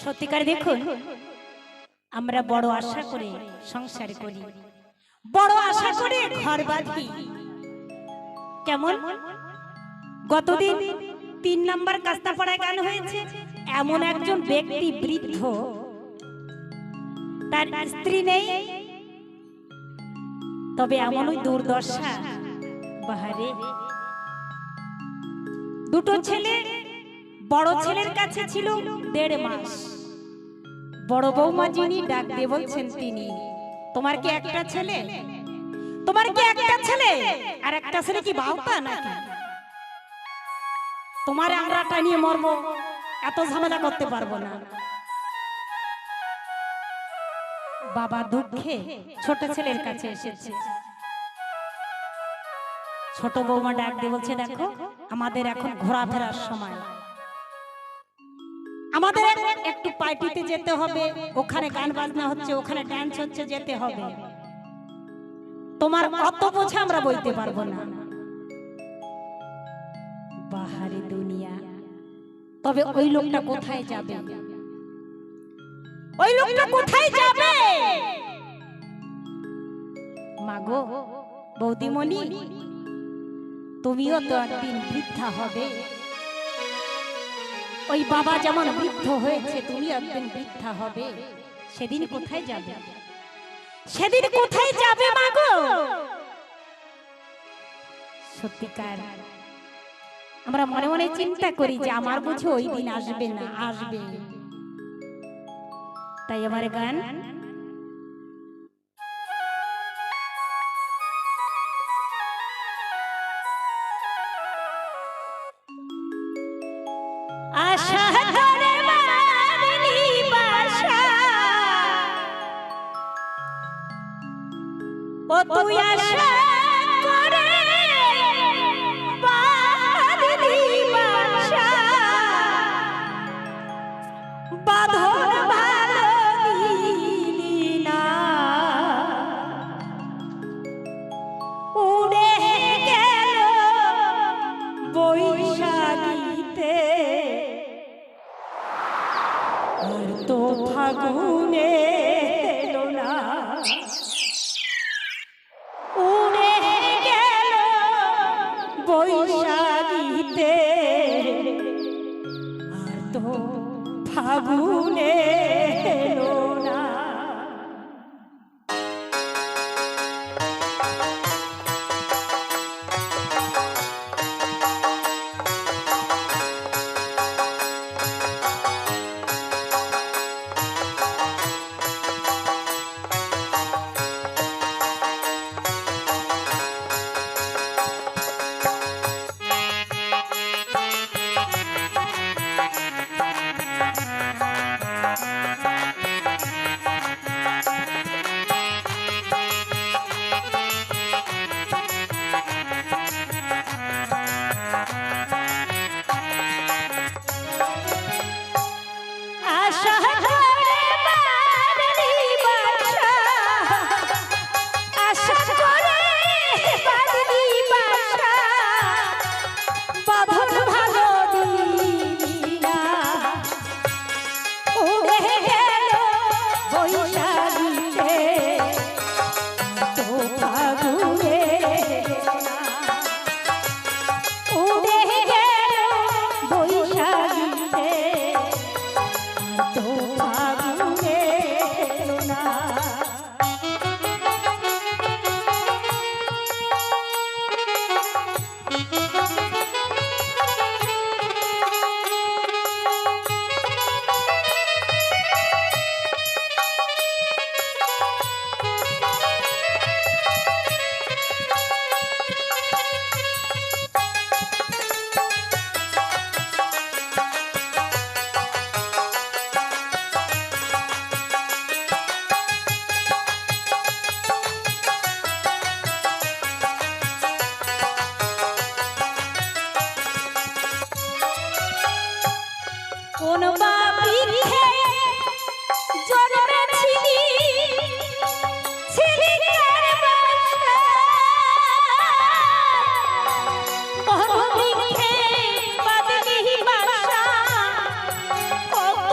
সত্যিকার দেখুন, আমরা বড় আশা করে সংসার করি, বড় আশা করে ঘর বাঁধি। কেমন গতদিন ৩ নম্বর কাস্তাপাড়ায় গান হয়েছে, এমন একজন ব্যক্তি বৃদ্ধ, তার স্ত্রী নেই, তবে এমনই দুর্দশা, বাহারে দুটো ছেলে, বড় ছেলের কাছে ছিল ১.৫ মাস। বড় বৌমা যিনি ডাক দিয়ে বলছেন, তিনি তোমার কি একটা ছেলে? তোমার কি একটা ছেলে? আর একটা ছেলে কি বাউটা নাকি? তোমার আমরাটা নিয়ে মরবো, এত ঝামেলা করতে পারবো না। বাবা দুঃখে ছোট ছেলের কাছে এসেছে। ছোট বৌমা ডাক দিয়ে বলছে, দেখো আমাদের এখন ঘোরাফেরার সময়, আমাদের একটু পার্টিতে যেতে হবে, ওখানে গান বাজনা হচ্ছে, ওখানে ডান্স হচ্ছে, যেতে হবে। তোমার অত বোঝা আমরা বইতে পারবো না। বাহারে দুনিয়া, তবে ওই লোকটা কোথায় যাবে? ওই লোকটা কোথায় যাবে? মাগো বৌদিমণি, তুমিও তো একদিন বৃদ্ধা হবে। ওই বাবা যেমন বৃদ্ধ হয়েছে, তুমি একদিন বৃদ্ধা হবে। সেদিন কোথায় যাবে? সেদিন কোথায় যাবে মাগো? সত্যিকার আমরা মনে মনে চিন্তা করি যে আমার বুঝি ওই দিন আসবে না, আসবে। তাই আমার গান, আশা করে বাঁধলি বাসা, ও তুই আশা করে বাঁধলি বাসা, বাঁধন ভালো দিলি না, উড়ে গেল বৈশাখীতে, আর তো ফাগুনে এলো না, উড়ে গেল বৈশাখীতে, আর তো ফাগুনে এলো না। কোন বাপিতে জন্মেছিলি, ছিলি কার বাসা, কোন বৃক্ষে বাঁধলি বাসা, কত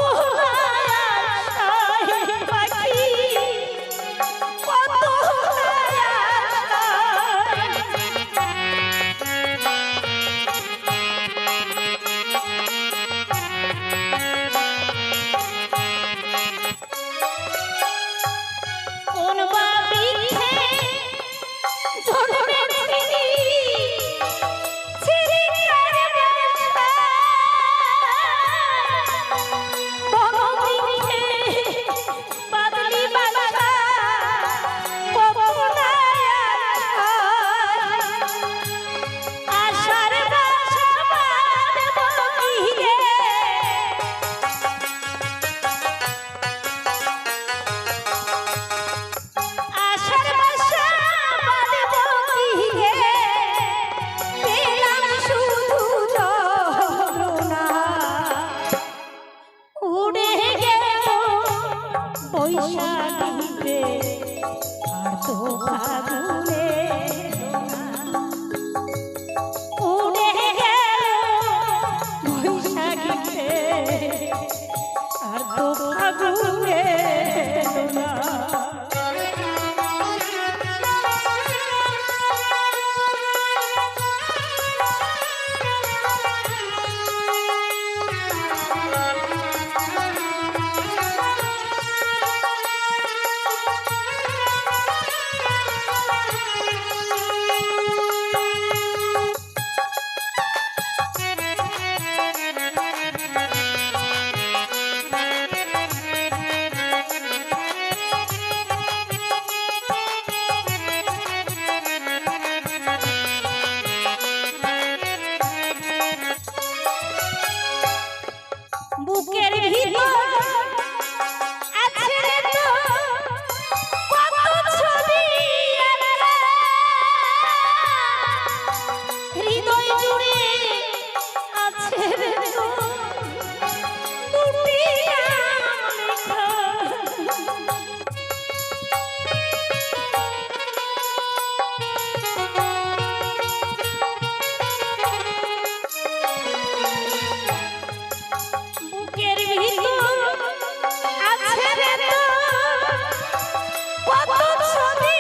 বৈশাখীতে আর তো ফাগুনে উড়ে গেল বৈশাখীতে আর তো ফাগুনে বুকের ভিতর আছে তো কত ছবি হৃদয় জুড়ে আছে তো দুটি লেখা বুকের ভিতর আছে তো কত ছবি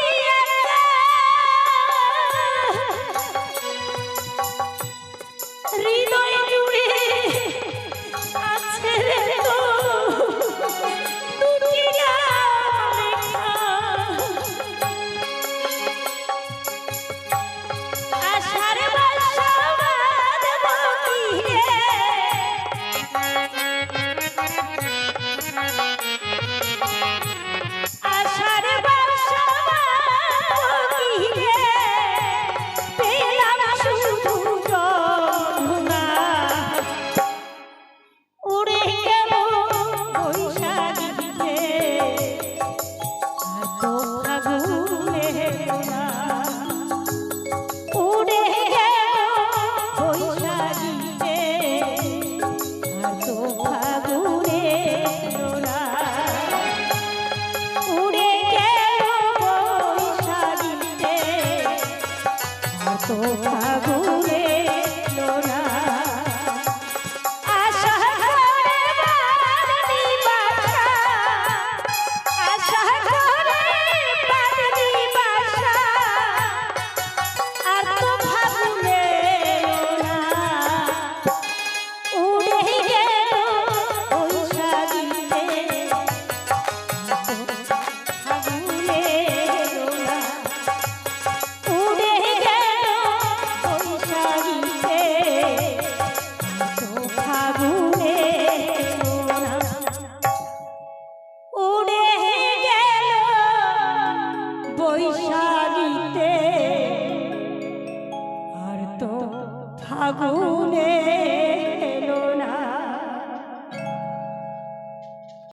হৃদয় জুড়ে আছে তো দুটি লেখা আশার বাসা আশার বাসা পেলাম শুধু যন্ত্রণা উড়ে গেল বৈশাখীতে আর তো ফাগুনে না উড়ে গেল বৈশাখীতে আর তো ফাগুনে না উড়ে গেল বৈশাখীতে আর তো ফাগুনে না আশা করে বাঁধনি বাসা আশা করে বাঁধনি বাসা আর তো ফাগুনে না উড়ে গেল বৈশাখীতে ফাগুনে না উড়ে গেল বৈশাখীতে তো ফাগুনে না উড়ে গেল বৈশাখীতে আর তো ফাগুনে